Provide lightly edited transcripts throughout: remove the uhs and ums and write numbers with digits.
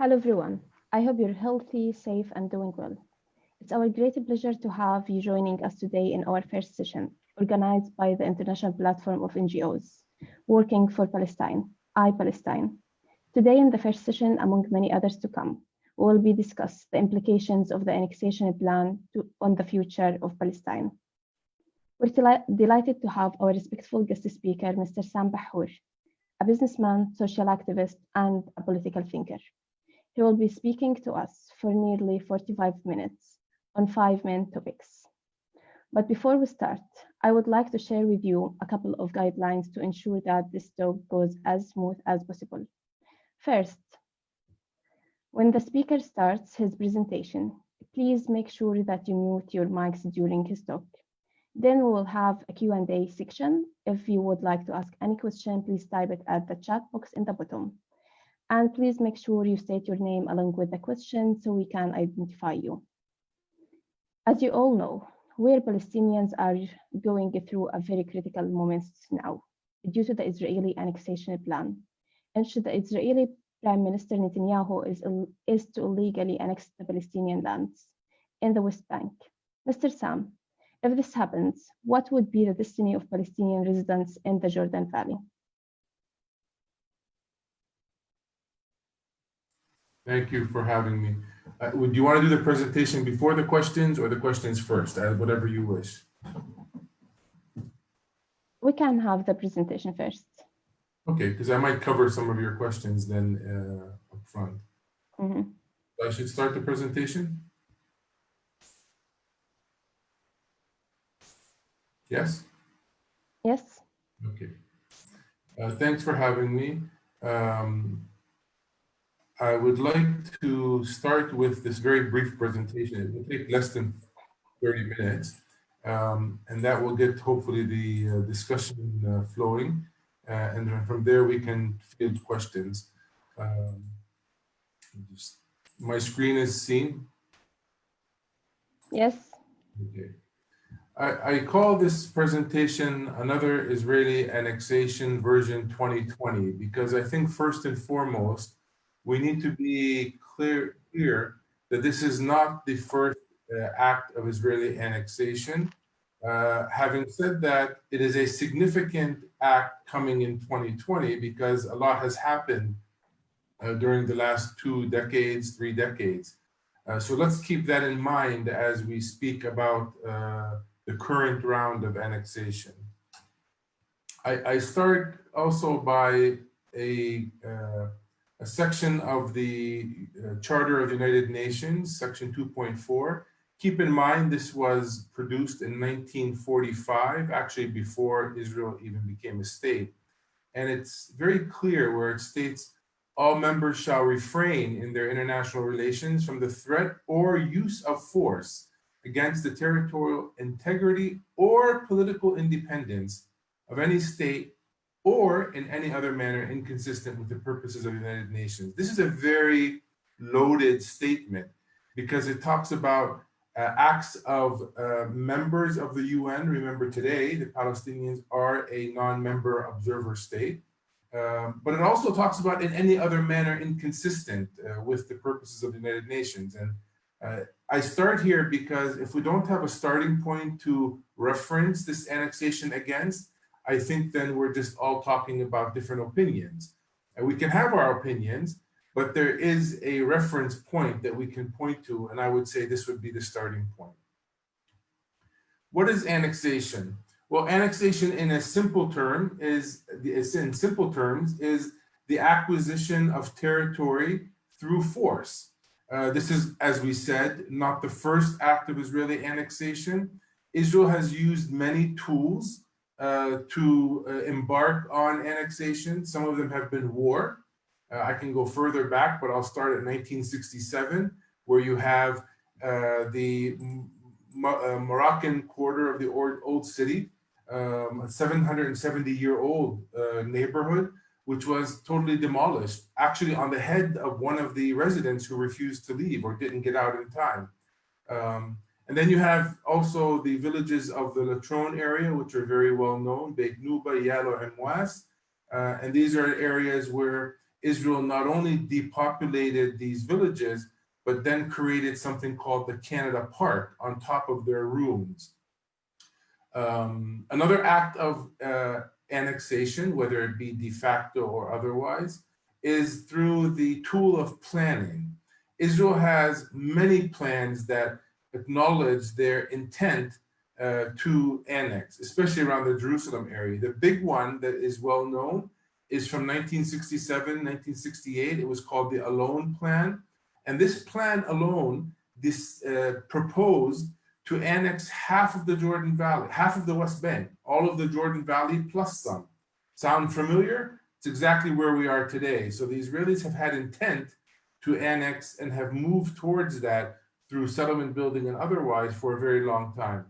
Hello everyone. I hope you're healthy, safe, and doing well. It's our great pleasure to have you joining us today in our first session, organized by the International Platform of NGOs working for Palestine, Palestine. Today in the first session, among many others to come, we will be discuss the implications of the annexation plan on the future of Palestine. We're delighted to have our respectful guest speaker, Mr. Sam Bahour, a businessman, social activist, and a political thinker. He will be speaking to us for nearly 45 minutes on 5 main topics. But before we start, I would like to share with you a couple of guidelines to ensure that this talk goes as smooth as possible. First, when the speaker starts his presentation, please make sure that you mute your mics during his talk. Then we will have a Q&A section. If you would like to ask any question, please type it at the chat box in the bottom. And please make sure you state your name along with the question so we can identify you. As you all know, we Palestinians are going through a very critical moment now due to the Israeli annexation plan. And should the Israeli Prime Minister Netanyahu is to illegally annex the Palestinian lands in the West Bank. Mr. Sam, if this happens, what would be the destiny of Palestinian residents in the Jordan Valley? Thank you for having me. Would you want to do the presentation before the questions or the questions first, whatever you wish? We can have the presentation first. Okay, because I might cover some of your questions then up front. I should start the presentation? Yes? Yes. Okay. Thanks for having me. I would like to start with this very brief presentation. It will take less than 30 minutes, and that will get hopefully the discussion flowing. And from there, we can field questions. My screen is seen? Yes. Okay. I call this presentation Another Israeli Annexation version 2020, because I think first and foremost, we need to be clear that this is not the first act of Israeli annexation. Having said that, it is a significant act coming in 2020 because a lot has happened during the last 2 decades, 3 decades. So let's keep that in mind as we speak about the current round of annexation. I start also by a section of the Charter of the United Nations, section 2.4. Keep in mind, this was produced in 1945, actually before Israel even became a state. And it's very clear where it states, all members shall refrain in their international relations from the threat or use of force against the territorial integrity or political independence of any state or in any other manner inconsistent with the purposes of the United Nations. This is a very loaded statement because it talks about acts of members of the UN. Remember today, the Palestinians are a non-member observer state. But it also talks about in any other manner inconsistent with the purposes of the United Nations. And I start here because if we don't have a starting point to reference this annexation against, I think then we're just all talking about different opinions. And we can have our opinions, but there is a reference point that we can point to, and I would say this would be the starting point. What is annexation? Well, annexation in a simple term is the acquisition of territory through force. This is, as we said, not the first act of Israeli annexation. Israel has used many tools to embark on annexation. Some of them have been war. I can go further back, but I'll start at 1967, where you have the Moroccan quarter of the old city, a 770-year-old neighborhood, which was totally demolished, actually on the head of one of the residents who refused to leave or didn't get out in time. And then you have also the villages of the Latrone area, which are very well known, Beit Nuba, Yalo, and Mwas. And these are areas where Israel not only depopulated these villages, but then created something called the Canada Park on top of their ruins. Another act of annexation, whether it be de facto or otherwise, is through the tool of planning. Israel has many plans that acknowledge their intent to annex, especially around the Jerusalem area. The big one that is well known is from 1967, 1968. It was called the Alone Plan. And this plan alone proposed to annex half of the Jordan Valley, half of the West Bank, all of the Jordan Valley plus some. Sound familiar? It's exactly where we are today. So the Israelis have had intent to annex and have moved towards that through settlement building and otherwise for a very long time.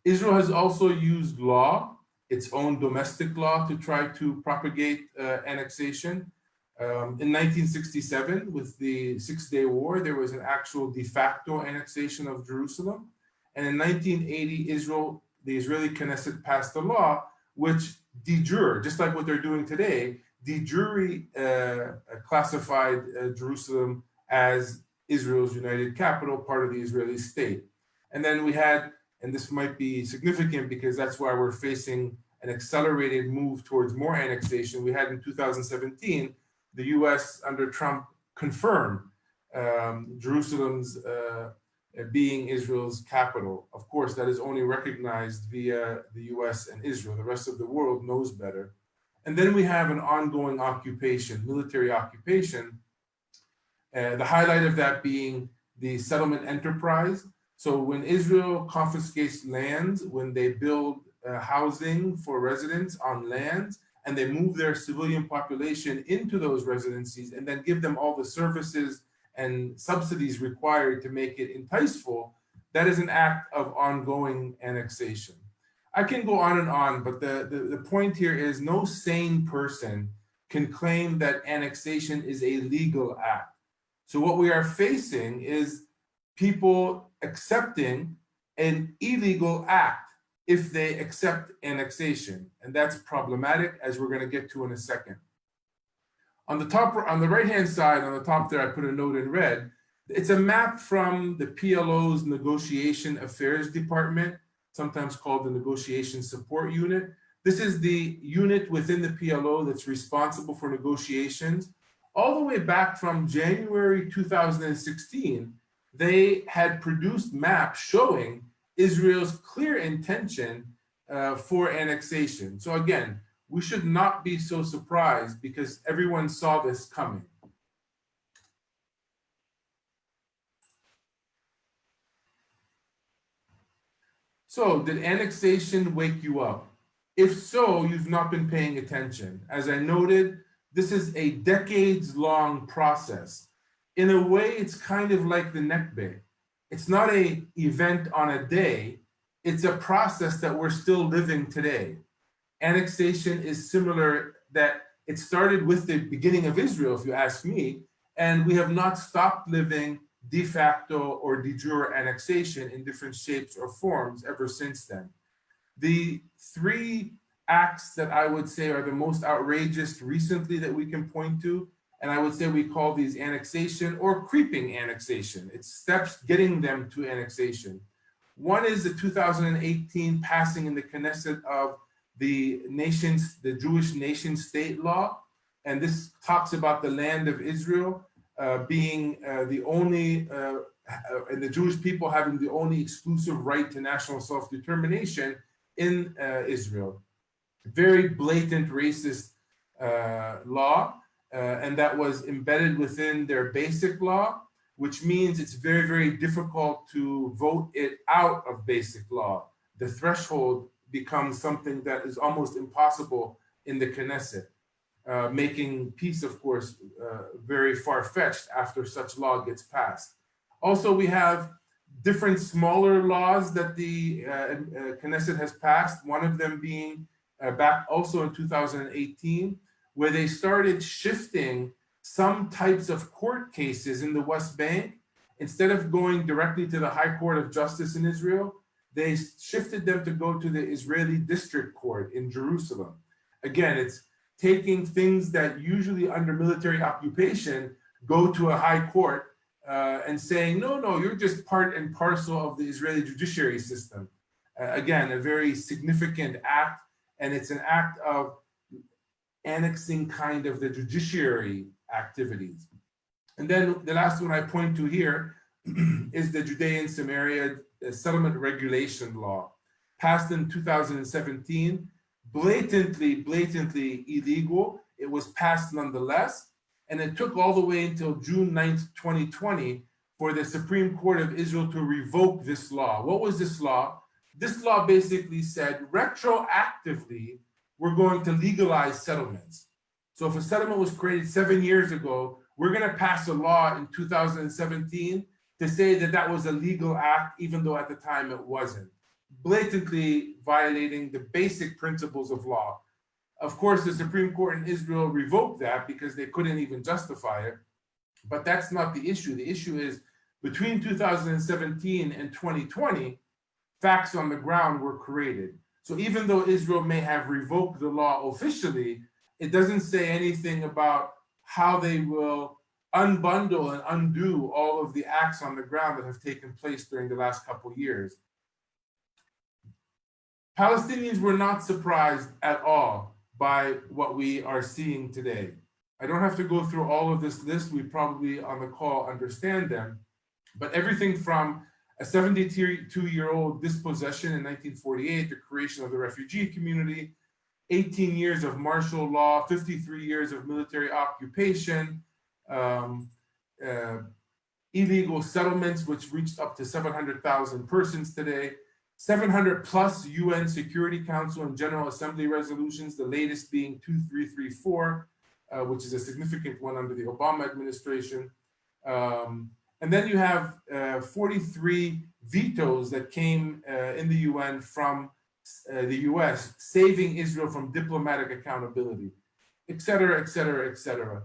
Israel has also used law, its own domestic law, to try to propagate annexation. In 1967, with the Six-Day War, there was an actual de facto annexation of Jerusalem. And in 1980, the Israeli Knesset passed a law which de jure, just like what they're doing today, de jure classified Jerusalem as Israel's united capital, part of the Israeli state. And then we had, and this might be significant because that's why we're facing an accelerated move towards more annexation. We had in 2017, the US under Trump confirmed Jerusalem's being Israel's capital. Of course, that is only recognized via the US and Israel. The rest of the world knows better. And then we have an ongoing occupation, military occupation. The highlight of that being the settlement enterprise. So when Israel confiscates lands, when they build housing for residents on lands, and they move their civilian population into those residencies and then give them all the services and subsidies required to make it enticeful, that is an act of ongoing annexation. I can go on, but the point here is no sane person can claim that annexation is a legal act. So what we are facing is people accepting an illegal act if they accept annexation, and that's problematic, as we're going to get to in a second. On the right-hand side, on the top there, I put a note in red. It's a map from the PLO's Negotiation Affairs Department, sometimes called the Negotiation Support Unit. This is the unit within the PLO that's responsible for negotiations. All the way back from January 2016, they had produced maps showing Israel's clear intention for annexation. So again, we should not be so surprised because everyone saw this coming. So did annexation wake you up? If so, you've not been paying attention. As I noted, this is a decades-long process. In a way, it's kind of like the Nakba. It's not an event on a day, it's a process that we're still living today. Annexation is similar, that it started with the beginning of Israel, if you ask me, and we have not stopped living de facto or de jure annexation in different shapes or forms ever since then. The three acts that I would say are the most outrageous recently that we can point to, and I would say we call these annexation or creeping annexation. It's steps getting them to annexation. One is the 2018 passing in the Knesset of the Jewish nation state law. And this talks about the land of Israel being the only, and the Jewish people having the only exclusive right to national self-determination in Israel. Very blatant racist law. And that was embedded within their basic law, which means it's very, very difficult to vote it out of basic law. The threshold becomes something that is almost impossible in the Knesset, making peace, of course, very far-fetched after such law gets passed. Also, we have different smaller laws that the Knesset has passed, one of them being back also in 2018, where they started shifting some types of court cases in the West Bank. Instead of going directly to the High Court of Justice in Israel, they shifted them to go to the Israeli District Court in Jerusalem. Again, it's taking things that usually under military occupation go to a high court and saying, no, no, you're just part and parcel of the Israeli judiciary system. Again, a very significant act, and it's an act of annexing kind of the judiciary activities. And then the last one I point to here is the Judean Samaria Settlement Regulation Law, passed in 2017, blatantly illegal. It was passed nonetheless, and it took all the way until June 9th, 2020 for the Supreme Court of Israel to revoke this law. What was this law? This law basically said retroactively, we're going to legalize settlements. So if a settlement was created 7 years ago, we're going to pass a law in 2017 to say that that was a legal act, even though at the time it wasn't, blatantly violating the basic principles of law. Of course, the Supreme Court in Israel revoked that because they couldn't even justify it, but that's not the issue. The issue is between 2017 and 2020, facts on the ground were created. So even though Israel may have revoked the law officially, it doesn't say anything about how they will unbundle and undo all of the acts on the ground that have taken place during the last couple of years. Palestinians were not surprised at all by what we are seeing today. I don't have to go through all of this list. We probably on the call understand them, but everything from a 72-year-old dispossession in 1948, the creation of the refugee community, 18 years of martial law, 53 years of military occupation, illegal settlements, which reached up to 700,000 persons today, 700 plus UN Security Council and General Assembly resolutions, the latest being 2334, which is a significant one under the Obama administration. And then you have 43 vetoes that came in the UN from the US, saving Israel from diplomatic accountability, et cetera, et cetera, et cetera.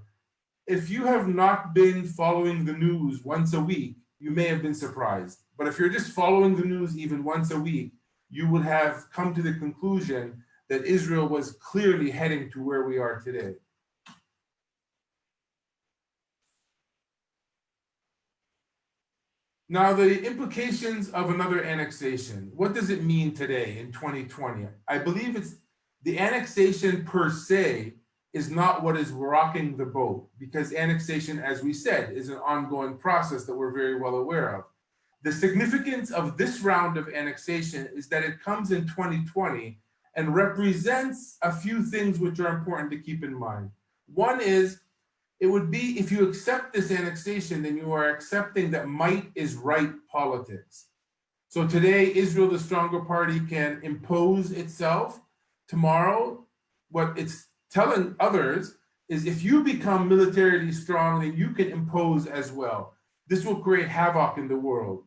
If you have not been following the news once a week, you may have been surprised. But if you're just following the news even once a week, you would have come to the conclusion that Israel was clearly heading to where we are today. Now, the implications of another annexation. What does it mean today in 2020? I believe it's the annexation per se is not what is rocking the boat, because annexation, as we said, is an ongoing process that we're very well aware of. The significance of this round of annexation is that it comes in 2020 and represents a few things which are important to keep in mind. One is, it would be, if you accept this annexation, then you are accepting that might is right politics. So today, Israel, the stronger party, can impose itself. Tomorrow, what it's telling others is if you become militarily strong, then you can impose as well. This will create havoc in the world.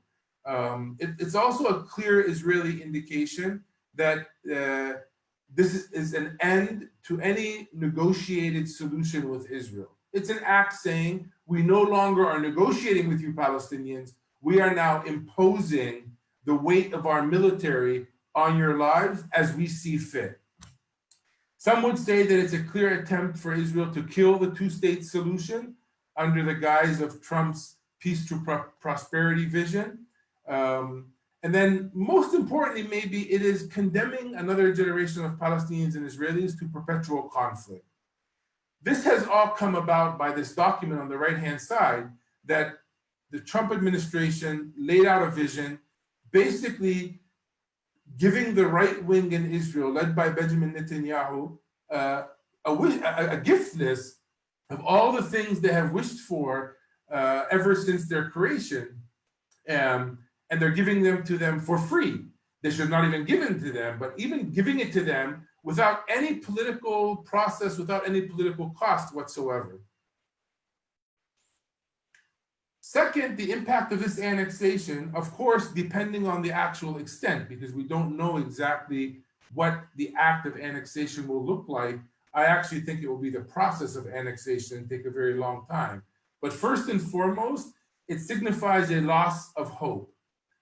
It's also a clear Israeli indication that this is an end to any negotiated solution with Israel. It's an act saying, we no longer are negotiating with you Palestinians, we are now imposing the weight of our military on your lives as we see fit. Some would say that it's a clear attempt for Israel to kill the two-state solution under the guise of Trump's peace through prosperity vision. And then most importantly, maybe it is condemning another generation of Palestinians and Israelis to perpetual conflict. This has all come about by this document on the right-hand side that the Trump administration laid out a vision, basically giving the right wing in Israel, led by Benjamin Netanyahu, a gift list of all the things they have wished for ever since their creation. And they're giving them to them for free. They should not even give it to them, but even giving it to them without any political process, without any political cost whatsoever. Second, the impact of this annexation, of course, depending on the actual extent, because we don't know exactly what the act of annexation will look like. I actually think it will be the process of annexation take a very long time. But first and foremost, it signifies a loss of hope.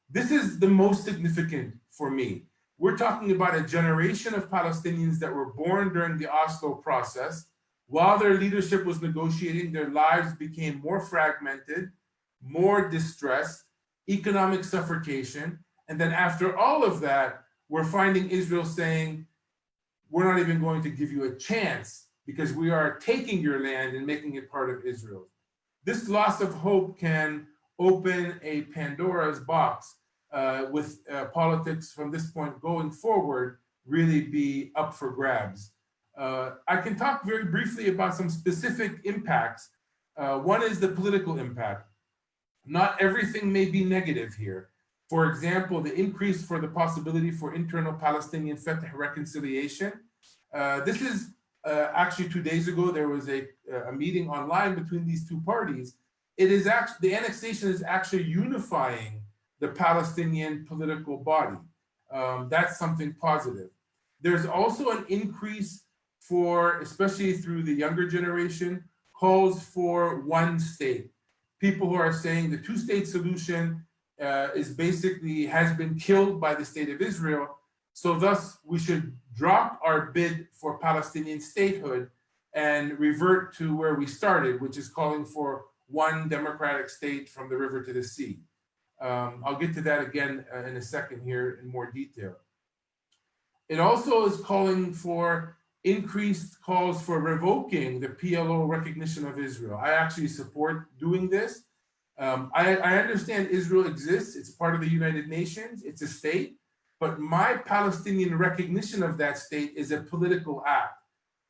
This is the most significant for me. We're talking about a generation of Palestinians that were born during the Oslo process. While their leadership was negotiating, their lives became more fragmented, more distressed, economic suffocation. And then after all of that, we're finding Israel saying, we're not even going to give you a chance because we are taking your land and making it part of Israel. This loss of hope can open a Pandora's box with politics from this point going forward really be up for grabs. I can talk very briefly about some specific impacts. One is the political impact. Not everything may be negative here. For example, the increase for the possibility for internal Palestinian Fatah reconciliation. This is actually 2 days ago, there was a meeting online between these two parties. It is actually, the annexation is actually unifying the Palestinian political body. That's something positive. There's also an increase for, especially through the younger generation, calls for one state. People who are saying the two-state solution is basically has been killed by the state of Israel. So thus we should drop our bid for Palestinian statehood and revert to where we started, which is calling for one democratic state from the river to the sea. I'll get to that again in a second here in more detail. It also is calling for increased calls for revoking the PLO recognition of Israel. I actually support doing this. I understand Israel exists. It's part of the United Nations. It's a state. But my Palestinian recognition of that state is a political act.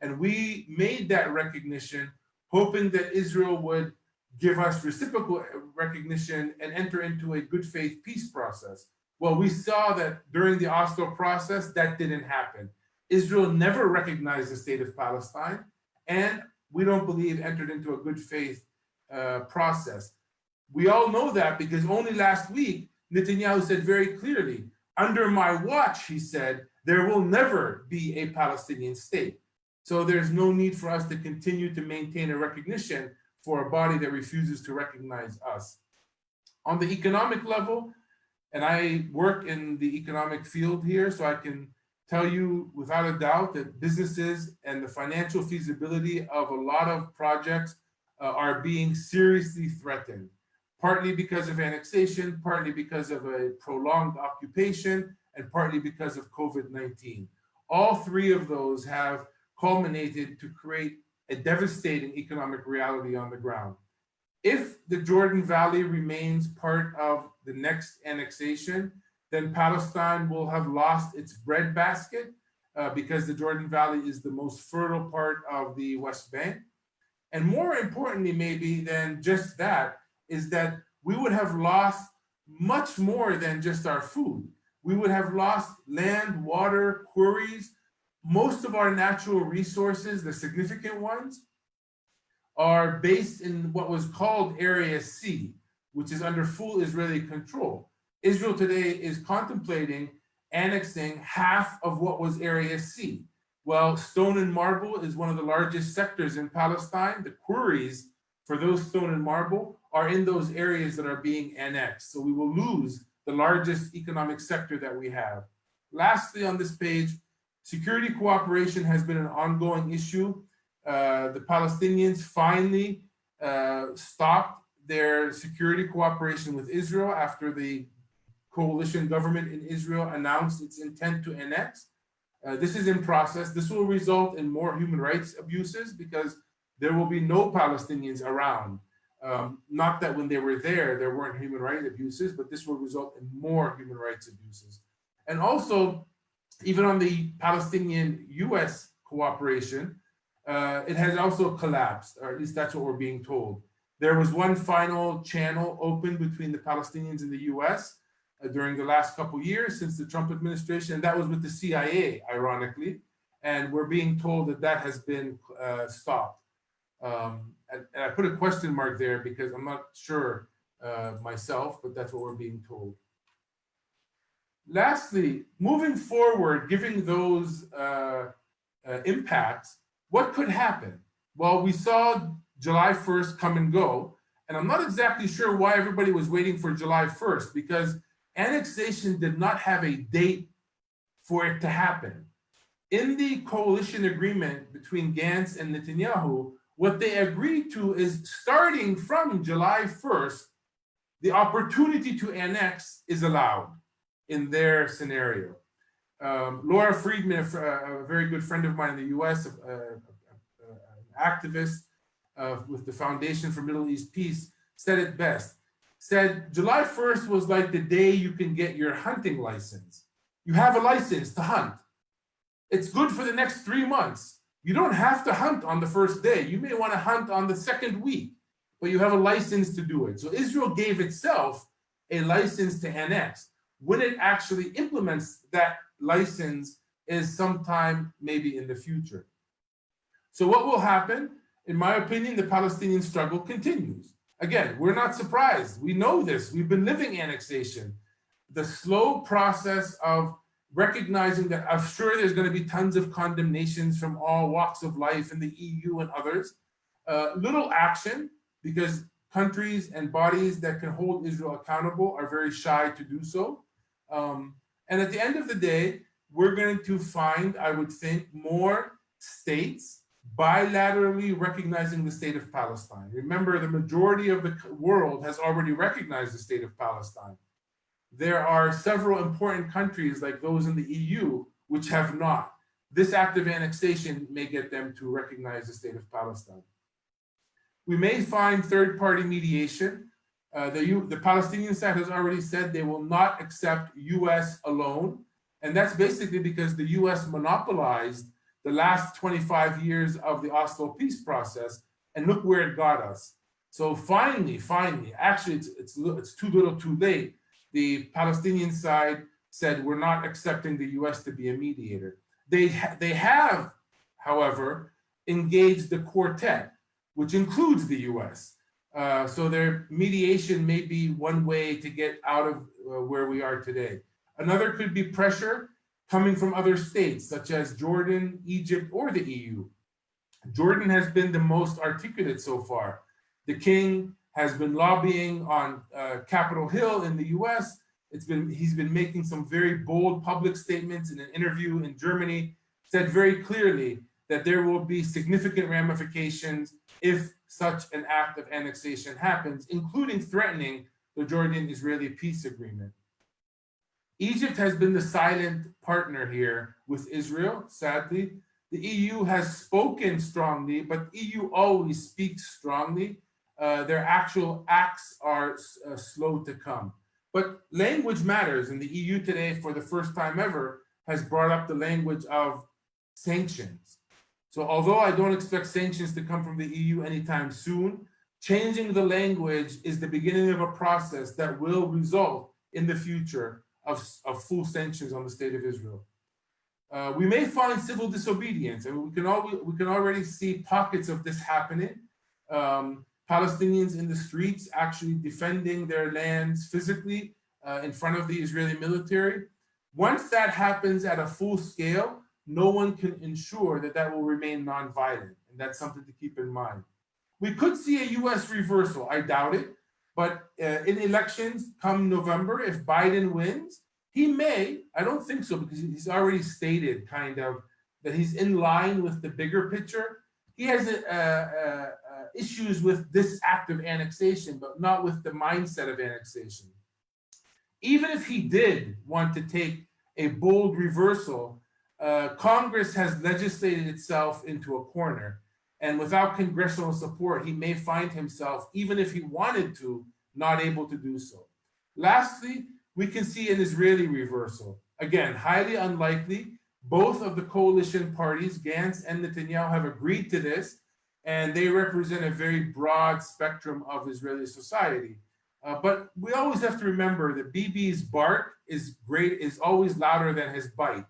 And we made that recognition hoping that Israel would give us reciprocal recognition and enter into a good faith peace process. Well, we saw that during the Oslo process, that didn't happen. Israel never recognized the state of Palestine, and we don't believe entered into a good faith process. We all know that because only last week, Netanyahu said very clearly, under my watch, he said, there will never be a Palestinian state. So there's no need for us to continue to maintain a recognition for a body that refuses to recognize us. On the economic level, and I work in the economic field here, so I can tell you without a doubt that businesses and the financial feasibility of a lot of projects are being seriously threatened, partly because of annexation, partly because of a prolonged occupation, and partly because of COVID-19. All three of those have culminated to create a devastating economic reality on the ground. If the Jordan Valley remains part of the next annexation, then Palestine will have lost its breadbasket because the Jordan Valley is the most fertile part of the West Bank. And more importantly, maybe than just that, is that we would have lost much more than just our food. We would have lost land, water, quarries. Most of our natural resources, the significant ones, are based in what was called Area C, which is under full Israeli control. Israel today is contemplating annexing half of what was Area C. Well, stone and marble is one of the largest sectors in Palestine. The quarries for those stone and marble are in those areas that are being annexed. So we will lose the largest economic sector that we have. Lastly, on this page, security cooperation has been an ongoing issue. The Palestinians finally stopped their security cooperation with Israel after the coalition government in Israel announced its intent to annex. This is in process. This will result in more human rights abuses because there will be no Palestinians around. Not that when they were there weren't human rights abuses, but this will result in more human rights abuses. And also, even on the Palestinian-US cooperation, it has also collapsed, or at least that's what we're being told. There was one final channel open between the Palestinians and the US during the last couple of years since the Trump administration, and that was with the CIA, ironically. And we're being told that that has been stopped. And I put a question mark there because I'm not sure myself, but that's what we're being told. Lastly, moving forward, given those impacts, what could happen? Well, we saw July 1st come and go, and I'm not exactly sure why everybody was waiting for July 1st because annexation did not have a date for it to happen. In the coalition agreement between Gantz and Netanyahu, what they agreed to is starting from July 1st, the opportunity to annex is allowed in their scenario. Laura Friedman, a very good friend of mine in the US, an activist with the Foundation for Middle East Peace, said it best. Said July 1st was like the day you can get your hunting license. You have a license to hunt. It's good for the next 3 months. You don't have to hunt on the first day. You may want to hunt on the second week, but you have a license to do it. So Israel gave itself a license to annex. When it actually implements that license is sometime maybe in the future. So what will happen? In my opinion, the Palestinian struggle continues. Again, we're not surprised. We know this. We've been living annexation. The slow process of recognizing that I'm sure there's going to be tons of condemnations from all walks of life in the EU and others. Little action, because countries and bodies that can hold Israel accountable are very shy to do so. And at the end of the day, we're going to find, I would think, more states bilaterally recognizing the state of Palestine. Remember, the majority of the world has already recognized the state of Palestine. There are several important countries like those in the EU which have not. This act of annexation may get them to recognize the state of Palestine. We may find third-party mediation. The Palestinian side has already said they will not accept US alone. And that's basically because the US monopolized the last 25 years of the Oslo peace process, and look where it got us. So finally, actually it's too little too late. The Palestinian side said we're not accepting the US to be a mediator. They have, however, engaged the quartet, which includes the US. So their mediation may be one way to get out of where we are today. Another could be pressure coming from other states, such as Jordan, Egypt, or the EU. Jordan has been the most articulate so far. The king has been lobbying on Capitol Hill in the US. He's been making some very bold public statements. In an interview in Germany, said very clearly that there will be significant ramifications if such an act of annexation happens, including threatening the Jordan-Israeli peace agreement. Egypt has been the silent partner here with Israel, sadly. The EU has spoken strongly, but EU always speaks strongly. Their actual acts are slow to come. But language matters, and the EU today, for the first time ever, has brought up the language of sanctions. So although I don't expect sanctions to come from the EU anytime soon, changing the language is the beginning of a process that will result in the future of full sanctions on the state of Israel. We may find civil disobedience, and we can already see pockets of this happening. Palestinians in the streets actually defending their lands physically in front of the Israeli military. Once that happens at a full scale, no one can ensure that that will remain nonviolent, and that's something to keep in mind. We could see a US reversal, I doubt it, but in elections come November, if Biden wins, he may, I don't think so, because he's already stated kind of that he's in line with the bigger picture. He has issues with this act of annexation, but not with the mindset of annexation. Even if he did want to take a bold reversal, Congress has legislated itself into a corner. And without congressional support, he may find himself, even if he wanted to, not able to do so. Lastly, we can see an Israeli reversal. Again, highly unlikely. Both of the coalition parties, Gantz and Netanyahu, have agreed to this, and they represent a very broad spectrum of Israeli society. But we always have to remember that Bibi's bark is always louder than his bite.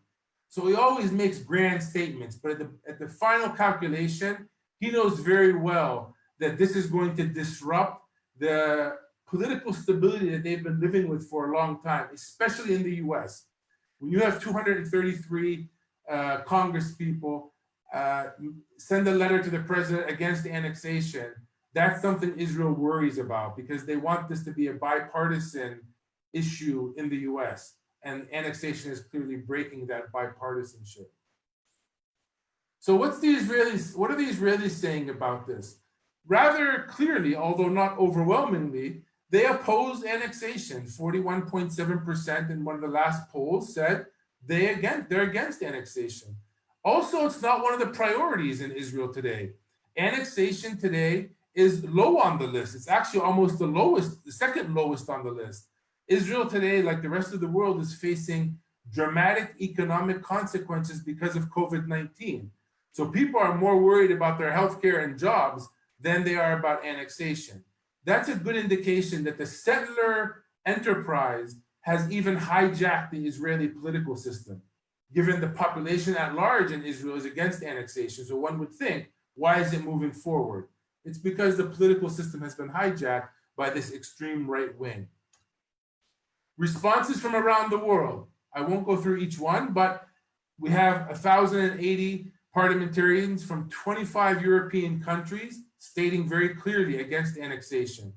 So he always makes grand statements, but at the final calculation, he knows very well that this is going to disrupt the political stability that they've been living with for a long time, especially in the US. When you have 233 Congress people send a letter to the president against the annexation, that's something Israel worries about, because they want this to be a bipartisan issue in the US. and annexation is clearly breaking that bipartisanship. So what are the Israelis saying about this? Rather clearly, although not overwhelmingly, they oppose annexation. 41.7% in one of the last polls said they're against annexation. Also, it's not one of the priorities in Israel today. Annexation today is low on the list. It's actually almost the second lowest on the list. Israel today, like the rest of the world, is facing dramatic economic consequences because of COVID-19. So people are more worried about their healthcare and jobs than they are about annexation. That's a good indication that the settler enterprise has even hijacked the Israeli political system, given the population at large in Israel is against annexation. So one would think, why is it moving forward? It's because the political system has been hijacked by this extreme right wing. Responses from around the world. I won't go through each one, but we have 1,080 parliamentarians from 25 European countries stating very clearly against annexation.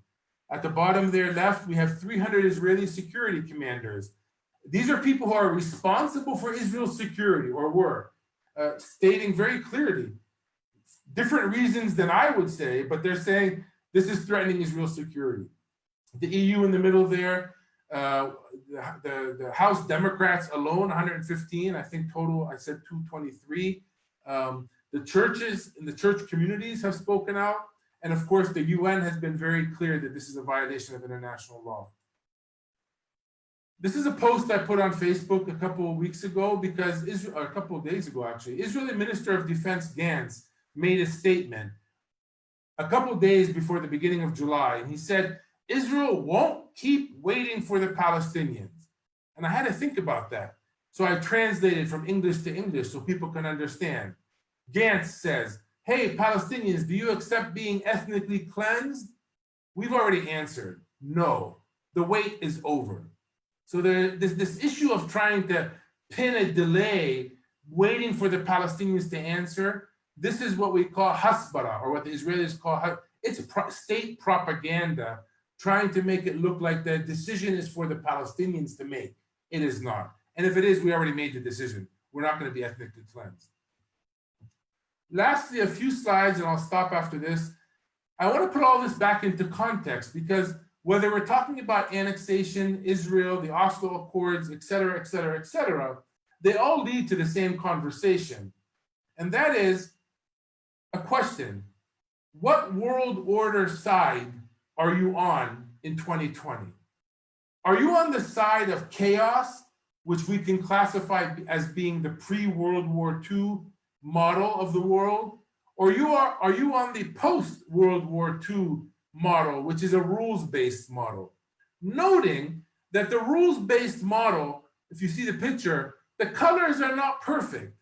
At the bottom there left, we have 300 Israeli security commanders. These are people who are responsible for Israel's security, or were, stating very clearly, different reasons than I would say, but they're saying this is threatening Israel's security. The EU in the middle there, the House Democrats alone, 115, I think total, I said 223. The churches and the church communities have spoken out. And of course, the UN has been very clear that this is a violation of international law. This is a post I put on Facebook a couple of weeks ago because Israel, or a couple of days ago actually, Israeli Minister of Defense Gantz made a statement a couple of days before the beginning of July. And he said, Israel won't keep waiting for the Palestinians. And I had to think about that. So I translated from English to English so people can understand. Gantz says, hey, Palestinians, do you accept being ethnically cleansed? We've already answered, no, the wait is over. So there's this issue of trying to pin a delay, waiting for the Palestinians to answer. This is what we call hasbara, or what the Israelis call, it's state propaganda, trying to make it look like the decision is for the Palestinians to make. It is not. And if it is, we already made the decision. We're not going to be ethnically cleansed. Lastly, a few slides, and I'll stop after this. I want to put all this back into context because whether we're talking about annexation, Israel, the Oslo Accords, et cetera, they all lead to the same conversation. And that is a question. What world order side are you on in 2020? Are you on the side of chaos, which we can classify as being the pre-World War II model of the world? Or are you on the post-World War II model, which is a rules-based model? Noting that the rules-based model, if you see the picture, the colors are not perfect.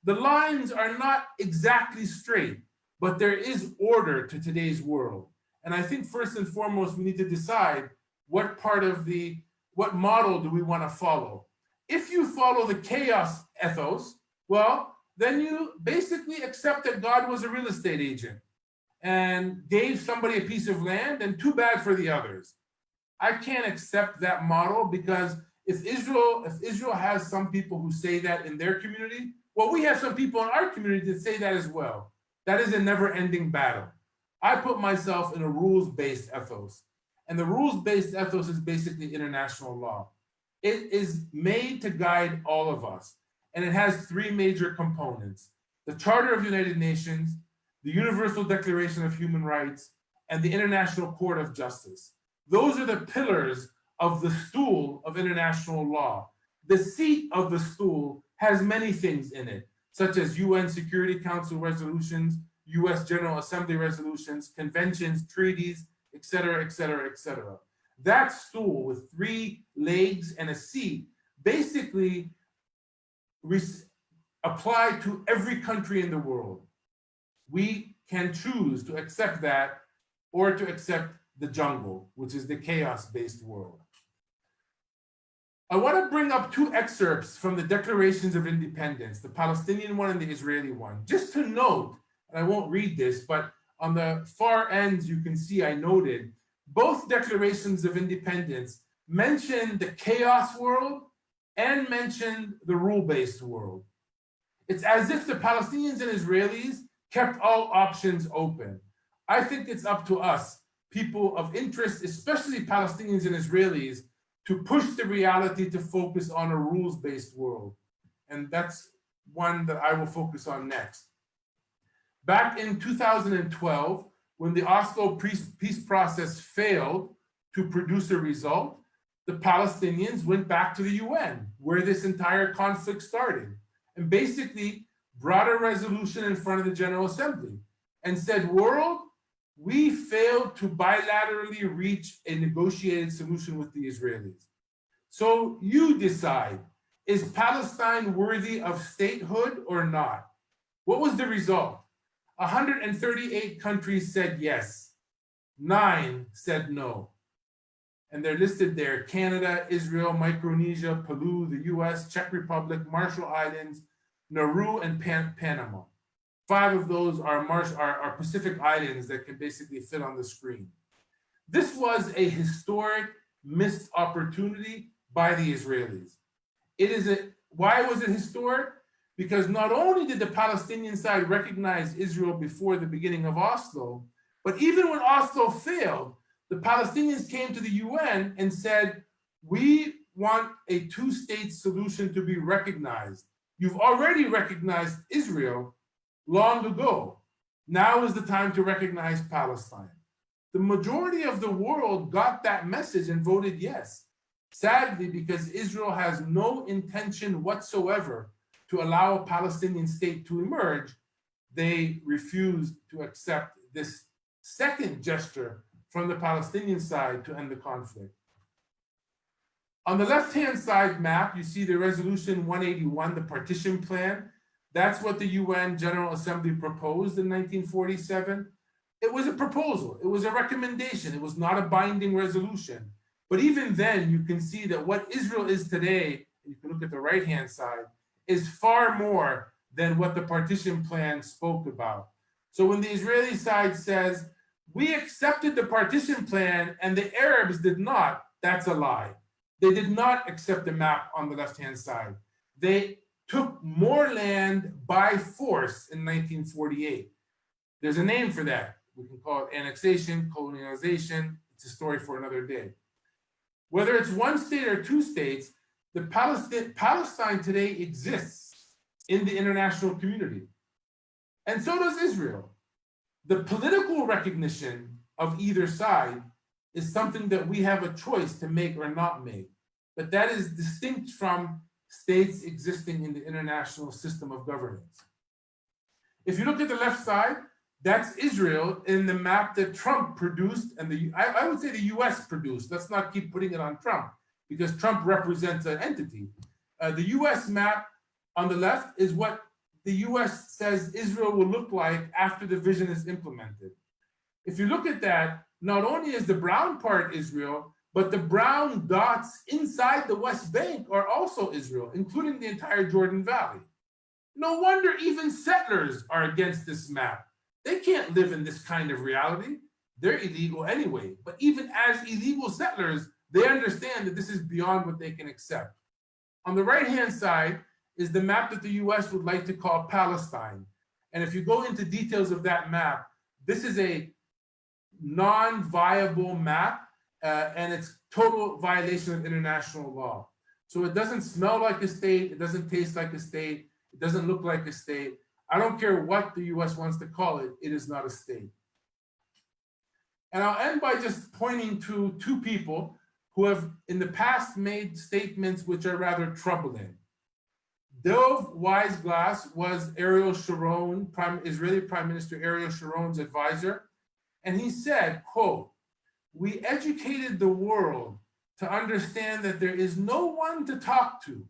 The lines are not exactly straight, but there is order to today's world. And I think first and foremost, we need to decide what model do we want to follow. If you follow the chaos ethos, well, then you basically accept that God was a real estate agent and gave somebody a piece of land, and too bad for the others. I can't accept that model because if Israel has some people who say that in their community, well, we have some people in our community that say that as well. That is a never-ending battle. I put myself in a rules-based ethos, and the rules-based ethos is basically international law. It is made to guide all of us, and it has three major components: the Charter of the United Nations, the Universal Declaration of Human Rights, and the International Court of Justice. Those are the pillars of the stool of international law. The seat of the stool has many things in it, such as UN Security Council resolutions, US General Assembly resolutions, conventions, treaties, et cetera, et cetera, et cetera. That stool with three legs and a seat basically apply to every country in the world. We can choose to accept that or to accept the jungle, which is the chaos-based world. I want to bring up two excerpts from the Declarations of Independence, the Palestinian one and the Israeli one, just to note, and I won't read this, but on the far ends, you can see I noted, both Declarations of Independence mention the chaos world and mentioned the rule-based world. It's as if the Palestinians and Israelis kept all options open. I think it's up to us, people of interest, especially Palestinians and Israelis, to push the reality to focus on a rules-based world. And that's one that I will focus on next. Back in 2012, when the Oslo peace process failed to produce a result, the Palestinians went back to the UN, where this entire conflict started, and basically brought a resolution in front of the General Assembly and said, world, we failed to bilaterally reach a negotiated solution with the Israelis. So you decide, is Palestine worthy of statehood or not? What was the result? 138 countries said yes, 9 said no. And they're listed there: Canada, Israel, Micronesia, Palau, the US, Czech Republic, Marshall Islands, Nauru, and Panama. 5 of those are Pacific islands that can basically fit on the screen. This was a historic missed opportunity by the Israelis. Why was it historic? Because not only did the Palestinian side recognize Israel before the beginning of Oslo, but even when Oslo failed, the Palestinians came to the UN and said, we want a two-state solution to be recognized. You've already recognized Israel long ago. Now is the time to recognize Palestine. The majority of the world got that message and voted yes. Sadly, because Israel has no intention whatsoever to allow a Palestinian state to emerge, they refused to accept this second gesture from the Palestinian side to end the conflict. On the left-hand side map, you see the resolution 181, the Partition Plan. That's what the UN General Assembly proposed in 1947. It was a proposal, it was a recommendation, it was not a binding resolution. But even then, you can see that what Israel is today, you can look at the right-hand side, is far more than what the Partition Plan spoke about. So when the Israeli side says, we accepted the Partition Plan and the Arabs did not, that's a lie. They did not accept the map on the left-hand side. They took more land by force in 1948. There's a name for that. We can call it annexation, colonialization. It's a story for another day. Whether it's one state or two states, the Palestine today exists in the international community. And so does Israel. The political recognition of either side is something that we have a choice to make or not make. But that is distinct from states existing in the international system of governance. If you look at the left side, that's Israel in the map that Trump produced, and I would say the US produced. Let's not keep putting it on Trump, because Trump represents an entity. The US map on the left is what the US says Israel will look like after the vision is implemented. If you look at that, not only is the brown part Israel, but the brown dots inside the West Bank are also Israel, including the entire Jordan Valley. No wonder even settlers are against this map. They can't live in this kind of reality. They're illegal anyway. But even as illegal settlers, they understand that this is beyond what they can accept. On the right-hand side is the map that the US would like to call Palestine. And if you go into details of that map, this is a non-viable map, and it's total violation of international law. So it doesn't smell like a state, it doesn't taste like a state, it doesn't look like a state. I don't care what the US wants to call it, it is not a state. And I'll end by just pointing to two people who have in the past made statements which are rather troubling. Dov Weisglass was Ariel Sharon, Israeli Prime Minister Ariel Sharon's advisor. And he said, quote, "We educated the world to understand that there is no one to talk to,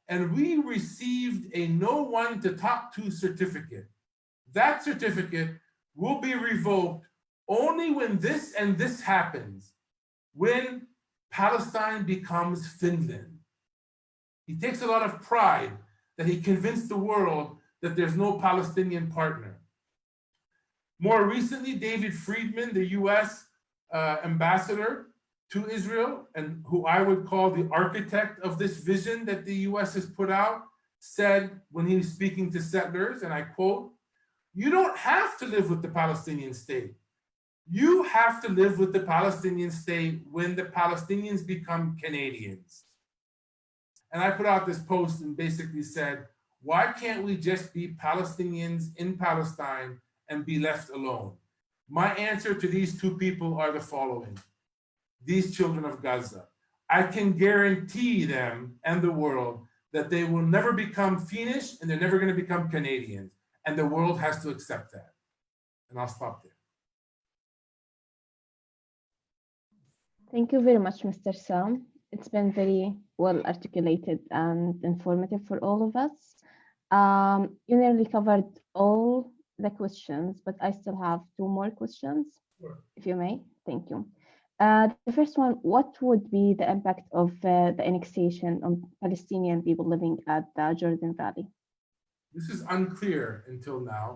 and we received a no one to talk to certificate. That certificate will be revoked only when this and this happens, when Palestine becomes Finland." He takes a lot of pride that he convinced the world that there's no Palestinian partner. More recently, David Friedman, the US ambassador to Israel, and who I would call the architect of this vision that the US has put out, said when he was speaking to settlers, and I quote, "You don't have to live with the Palestinian state. You have to live with the Palestinian state when the Palestinians become Canadians." And I put out this post and basically said, why can't we just be Palestinians in Palestine and be left alone? My answer to these two people are the following. These children of Gaza, I can guarantee them and the world that they will never become Finnish and they're never going to become Canadians. And the world has to accept that. And I'll stop there. Thank you very much, Mr. Sam. It's been very well articulated and informative for all of us. You nearly covered all the questions, but I still have two more questions, Sure. if you may. Thank you. The first one, what would be the impact of the annexation on Palestinian people living at the Jordan Valley? This is unclear until now.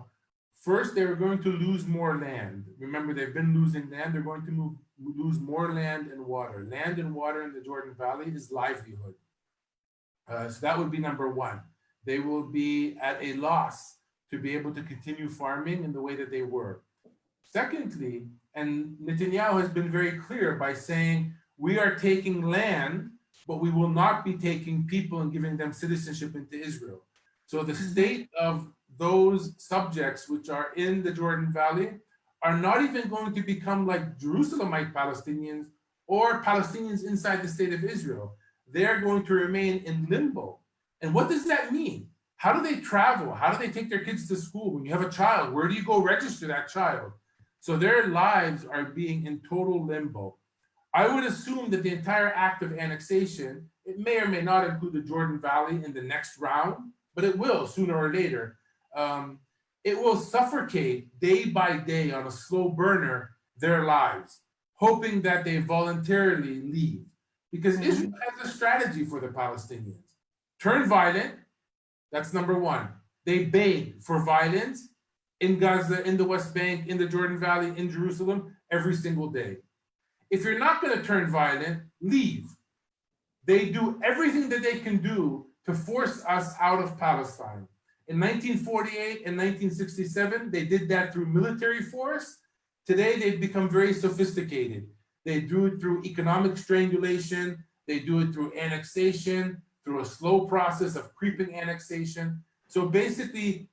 First, they were going to lose more land. Remember, they've been losing land. They're going to lose more land and water. Land and water in the Jordan Valley is livelihood. So that would be number one. They will be at a loss to be able to continue farming in the way that they were. Secondly, and Netanyahu has been very clear by saying, we are taking land, but we will not be taking people and giving them citizenship into Israel. So the state of those subjects which are in the Jordan Valley are not even going to become like Jerusalemite Palestinians or Palestinians inside the state of Israel. They're going to remain in limbo. And what does that mean? How do they travel? How do they take their kids to school? When you have a child, where do you go register that child? So their lives are being in total limbo. I would assume that the entire act of annexation, it may or may not include the Jordan Valley in the next round, but it will sooner or later. It will suffocate day by day on a slow burner their lives, hoping that they voluntarily leave. Because Israel has a strategy for the Palestinians. Turn violent, that's number one. They beg for violence in Gaza, in the West Bank, in the Jordan Valley, in Jerusalem, every single day. If you're not going to turn violent, leave. They do everything that they can do to force us out of Palestine. In 1948 and 1967, they did that through military force. Today, they've become very sophisticated. They do it through economic strangulation. They do it through annexation, through a slow process of creeping annexation. So basically,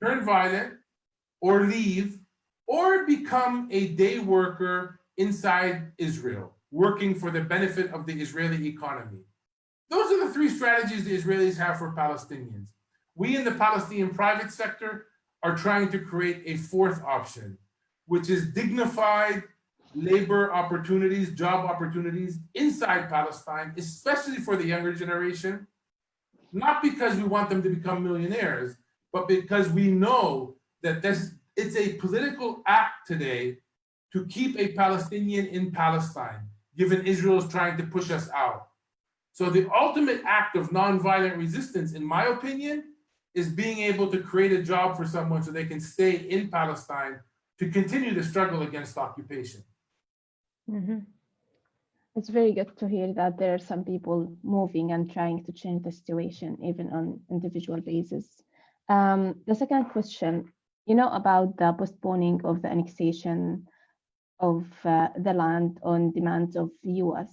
turn violent or leave or become a day worker inside Israel, working for the benefit of the Israeli economy. Those are the three strategies the Israelis have for Palestinians. We in the Palestinian private sector are trying to create a fourth option, which is dignified labor opportunities, job opportunities inside Palestine, especially for the younger generation, not because we want them to become millionaires, but because we know that it's a political act today to keep a Palestinian in Palestine, given Israel is trying to push us out. So the ultimate act of nonviolent resistance, in my opinion, is being able to create a job for someone so they can stay in Palestine to continue the struggle against occupation. It's very good to hear that there are some people moving and trying to change the situation, even on individual basis. The second question, about the postponing of the annexation of the land on demands of the US.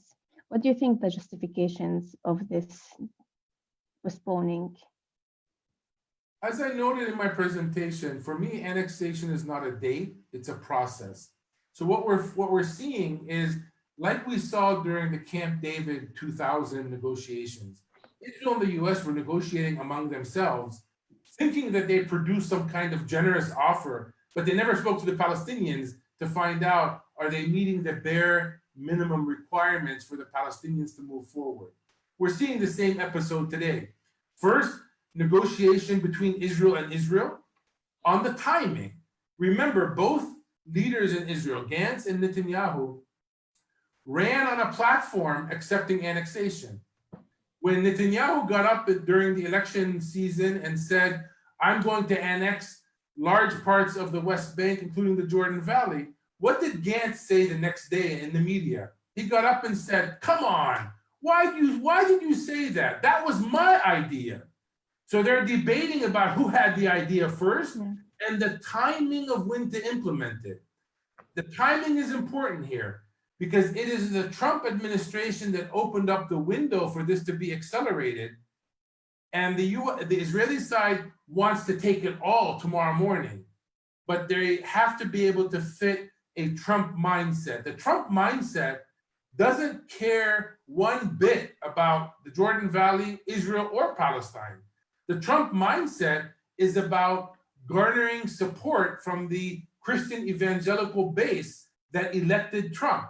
What do you think the justifications of this postponing? As I noted in my presentation, for me, annexation is not a date, it's a process. So what we're seeing is, like we saw during the Camp David 2000 negotiations, Israel and the US were negotiating among themselves, thinking that they produced some kind of generous offer, but they never spoke to the Palestinians to find out, are they meeting the bare minimum requirements for the Palestinians to move forward? We're seeing the same episode today. First, negotiation between Israel and Israel on the timing. Remember, both leaders in Israel, Gantz and Netanyahu, ran on a platform accepting annexation. When Netanyahu got up during the election season and said, I'm going to annex large parts of the West Bank, including the Jordan Valley, what did Gantz say the next day in the media? he got up and said, come on, why did you say that? That was my idea. So they're debating about who had the idea first and the timing of when to implement it. The timing is important here because it is the Trump administration that opened up the window for this to be accelerated. And the Israeli side wants to take it all tomorrow morning, but they have to be able to fit a Trump mindset. The Trump mindset doesn't care one bit about the Jordan Valley, Israel, or Palestine. The Trump mindset is about garnering support from the Christian evangelical base that elected Trump.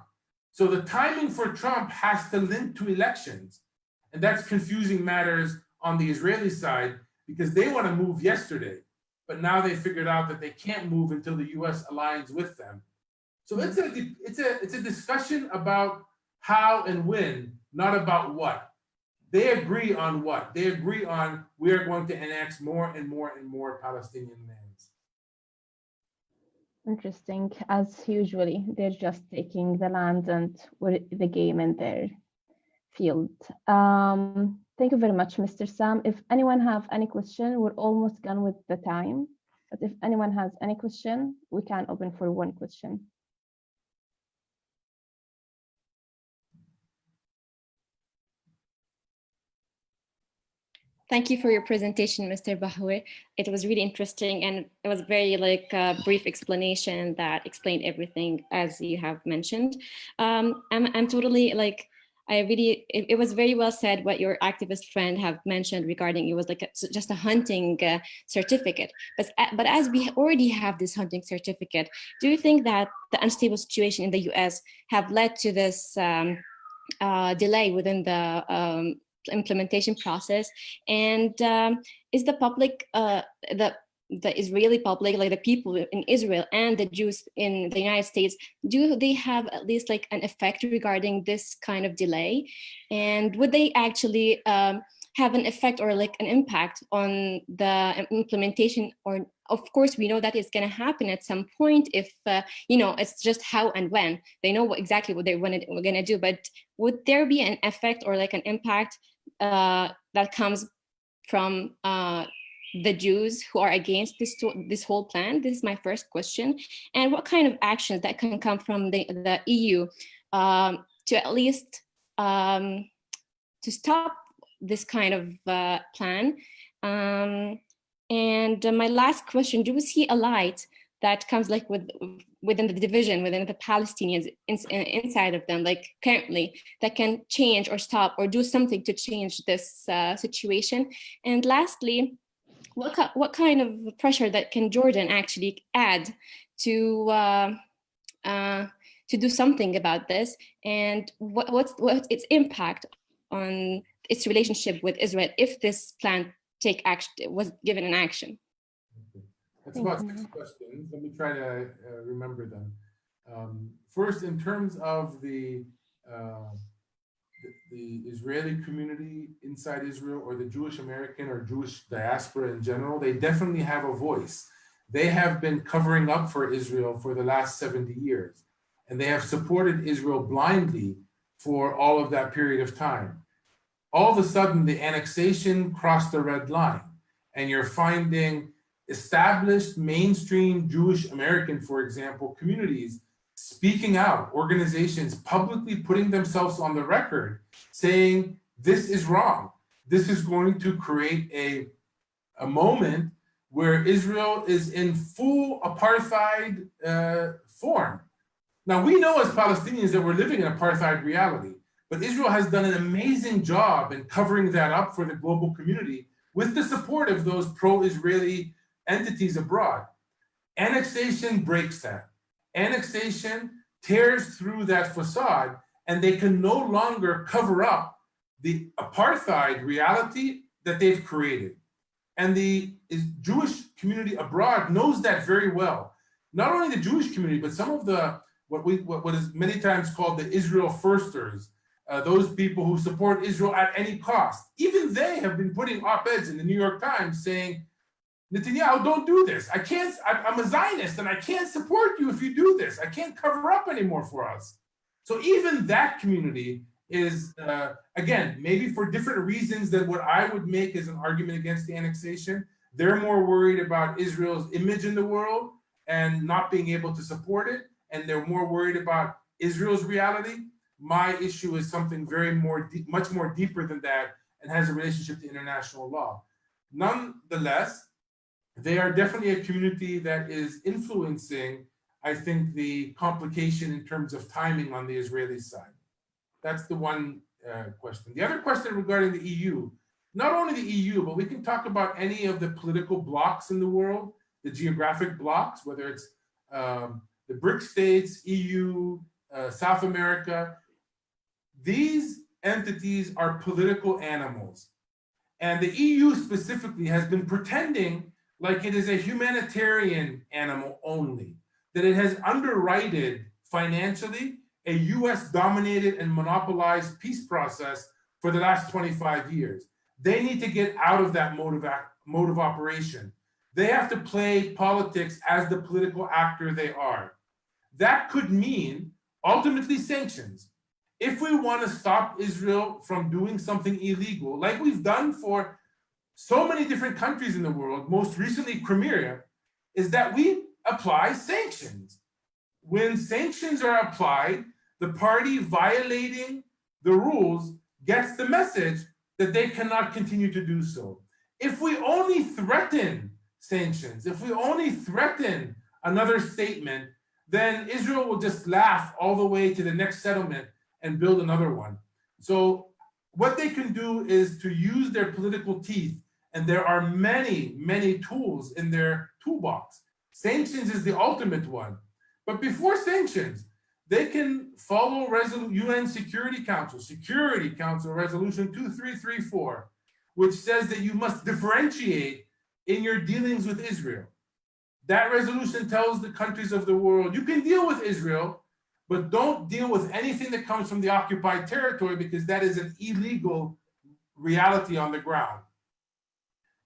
So the timing for Trump has to link to elections. And that's confusing matters on the Israeli side because they want to move yesterday, but now they figured out that they can't move until the US aligns with them. So it's a discussion about how and when, not about what. They agree on what? They agree on we are going to annex more and more and more Palestinian lands. Interesting. As usually, they're just taking the land and the game in their field. Thank you very much, Mr. Sam. If anyone have any question, we're almost done with the time. But if anyone has any question, we can open for one question. Thank you for your presentation, Mr. Bahour. It was really interesting, and it was very like a brief explanation that explained everything as you have mentioned. I'm totally like, it was very well said what your activist friend have mentioned regarding it was like just a hunting certificate. But as we already have this hunting certificate, do you think that the unstable situation in the US have led to this delay within the implementation process? And is the public, the Israeli public, like the people in Israel and the Jews in the United States, do they have at least like an effect regarding this kind of delay? And would they actually have an effect or like an impact on the implementation? Or of course, we know that it's going to happen at some point if, you know, it's just how and when. They know exactly what they're going to do, but would there be an effect or like an impact that comes from the Jews who are against this whole plan? This is my first question. And what kind of actions that can come from the EU to at least to stop this kind of plan? And my last question, do we see a light that comes like within the division, within the Palestinians inside of them, like currently, that can change or stop or do something to change this situation? And lastly, what kind of pressure that can Jordan actually add to do something about this? And what's its impact on its relationship with Israel if this plan was given an action? That's about 6 questions. Let me try to remember them. First, in terms of the Israeli community inside Israel, or the Jewish American or Jewish diaspora in general, they definitely have a voice. They have been covering up for Israel for the last 70 years, and they have supported Israel blindly for all of that period of time. All of a sudden, the annexation crossed the red line, and you're finding established mainstream Jewish American, for example, communities speaking out, organizations publicly putting themselves on the record saying, this is wrong. This is going to create a moment where Israel is in full apartheid form. Now, we know as Palestinians that we're living in apartheid reality, but Israel has done an amazing job in covering that up for the global community with the support of those pro-Israeli entities abroad. Annexation breaks that. Annexation tears through that facade, and they can no longer cover up the apartheid reality that they've created. And the Jewish community abroad knows that very well. Not only the Jewish community, but some of the what is many times called the Israel firsters, those people who support Israel at any cost. Even they have been putting op-eds in the New York Times saying, Netanyahu, don't do this. I'm a Zionist and I can't support you if you do this. I can't cover up anymore for us. So even that community is, again, maybe for different reasons than what I would make as an argument against the annexation. They're more worried about Israel's image in the world and not being able to support it. And they're more worried about Israel's reality. My issue is something much more deeper than that and has a relationship to international law. Nonetheless, they are definitely a community that is influencing, I think, the complication in terms of timing on the Israeli side. That's the one question. The other question regarding the EU, not only the EU, but we can talk about any of the political blocs in the world, the geographic blocs, whether it's the BRIC states, EU, South America. These entities are political animals. And the EU specifically has been pretending like it is a humanitarian animal only, that it has underwritten financially a US dominated and monopolized peace process for the last 25 years. They need to get out of that mode of operation. They have to play politics as the political actor they are. That could mean ultimately sanctions. If we want to stop Israel from doing something illegal, like we've done for so many different countries in the world, most recently Crimea, is that we apply sanctions. When sanctions are applied, the party violating the rules gets the message that they cannot continue to do so. If we only threaten sanctions, if we only threaten another statement, then Israel will just laugh all the way to the next settlement and build another one. So what they can do is to use their political teeth, and there are many, many tools in their toolbox. Sanctions is the ultimate one. But before sanctions, they can follow UN Security Council Resolution 2334, which says that you must differentiate in your dealings with Israel. That resolution tells the countries of the world, you can deal with Israel, but don't deal with anything that comes from the occupied territory, because that is an illegal reality on the ground.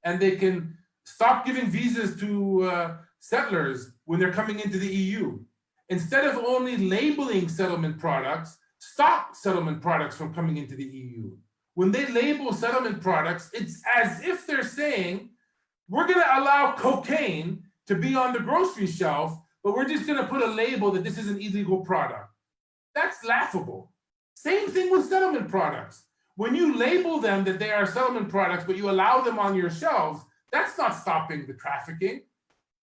And they can stop giving visas to settlers when they're coming into the EU. Instead of only labeling settlement products, stop settlement products from coming into the EU. When they label settlement products, it's as if they're saying, we're going to allow cocaine to be on the grocery shelf, but we're just going to put a label that this is an illegal product. That's laughable. Same thing with settlement products. When you label them that they are settlement products, but you allow them on your shelves, that's not stopping the trafficking.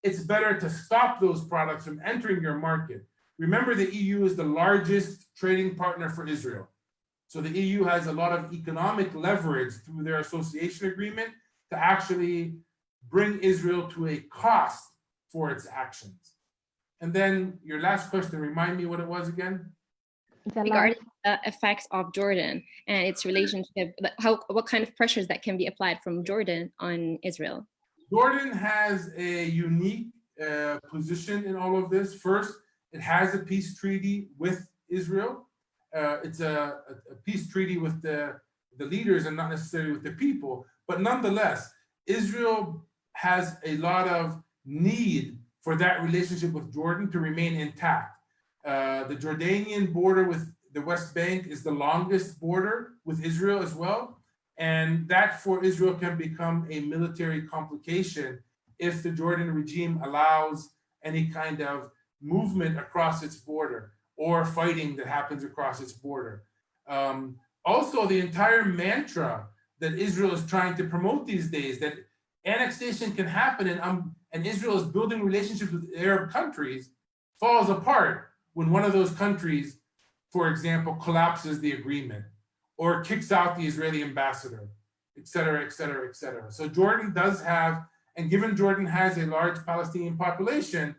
It's better to stop those products from entering your market. Remember, the EU is the largest trading partner for Israel. So the EU has a lot of economic leverage through their association agreement to actually bring Israel to a cost for its actions. And then your last question, remind me what it was again? Regarding the effects of Jordan and its relationship, what kind of pressures that can be applied from Jordan on Israel? Jordan has a unique position in all of this. First, it has a peace treaty with Israel. It's a peace treaty with the leaders and not necessarily with the people. But nonetheless, Israel has a lot of need for that relationship with Jordan to remain intact. The Jordanian border with the West Bank is the longest border with Israel as well. And that for Israel can become a military complication if the Jordan regime allows any kind of movement across its border or fighting that happens across its border. Also, the entire mantra that Israel is trying to promote these days, that annexation can happen and Israel is building relationships with Arab countries, falls apart when one of those countries, for example, collapses the agreement or kicks out the Israeli ambassador, et cetera, et cetera, et cetera. So Jordan does have, and given Jordan has a large Palestinian population,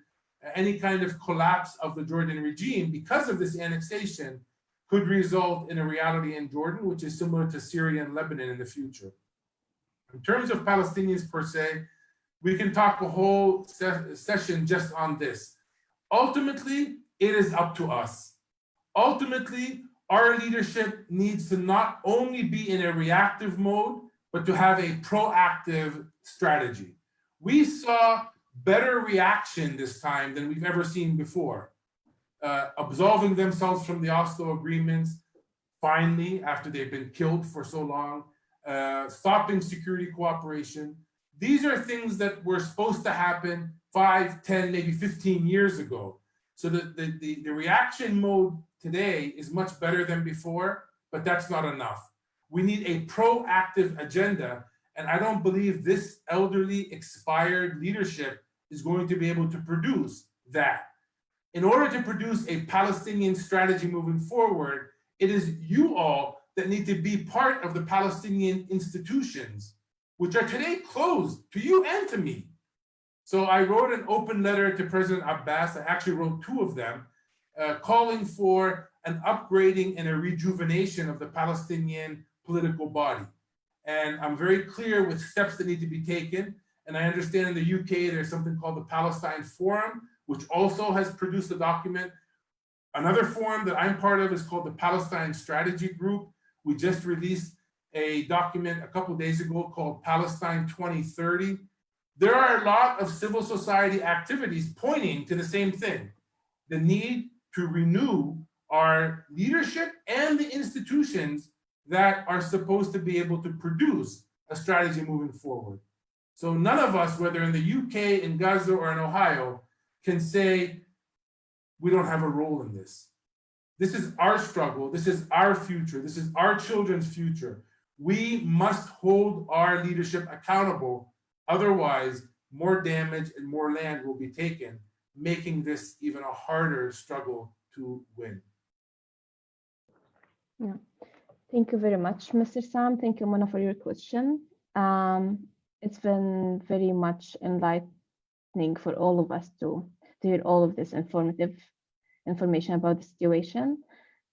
any kind of collapse of the Jordan regime because of this annexation could result in a reality in Jordan, which is similar to Syria and Lebanon in the future. In terms of Palestinians per se, we can talk a whole session just on this. Ultimately, it is up to us. Ultimately, our leadership needs to not only be in a reactive mode, but to have a proactive strategy. We saw better reaction this time than we've ever seen before. absolving themselves from the Oslo agreements, finally, after they've been killed for so long, stopping security cooperation. These are things that were supposed to happen 5, 10, maybe 15 years ago. So the reaction mode today is much better than before, but that's not enough. We need a proactive agenda, and I don't believe this elderly, expired leadership is going to be able to produce that. In order to produce a Palestinian strategy moving forward, it is you all that need to be part of the Palestinian institutions, which are today closed to you and to me. So I wrote an open letter to President Abbas. I actually wrote 2 of them, calling for an upgrading and a rejuvenation of the Palestinian political body. And I'm very clear with steps that need to be taken. And I understand in the UK, there's something called the Palestine Forum, which also has produced a document. Another forum that I'm part of is called the Palestine Strategy Group. We just released a document a couple of days ago called Palestine 2030. There are a lot of civil society activities pointing to the same thing, the need to renew our leadership and the institutions that are supposed to be able to produce a strategy moving forward. So none of us, whether in the UK, in Gaza, or in Ohio, can say we don't have a role in this. This is our struggle. This is our future. This is our children's future. We must hold our leadership accountable. Otherwise, more damage and more land will be taken, making this even a harder struggle to win. Yeah. Thank you very much, Mr. Sam. Thank you, Mona, for your question. It's been very much enlightening for all of us to hear all of this informative information about the situation.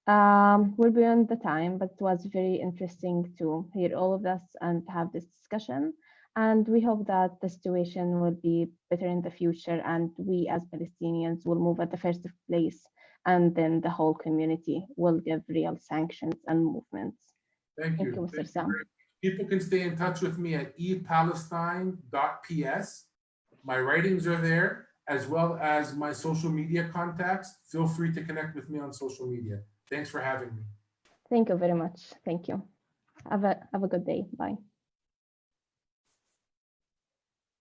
We're beyond the time, but it was very interesting to hear all of this and have this discussion. And we hope that the situation will be better in the future, and we as Palestinians will move at the first place, and then the whole community will give real sanctions and movements. Thank you, Mr. Sam. People can stay in touch with me at epalestine.ps. My writings are there, as well as my social media contacts. Feel free to connect with me on social media. Thanks for having me. Thank you very much. Thank you. Have a good day. Bye.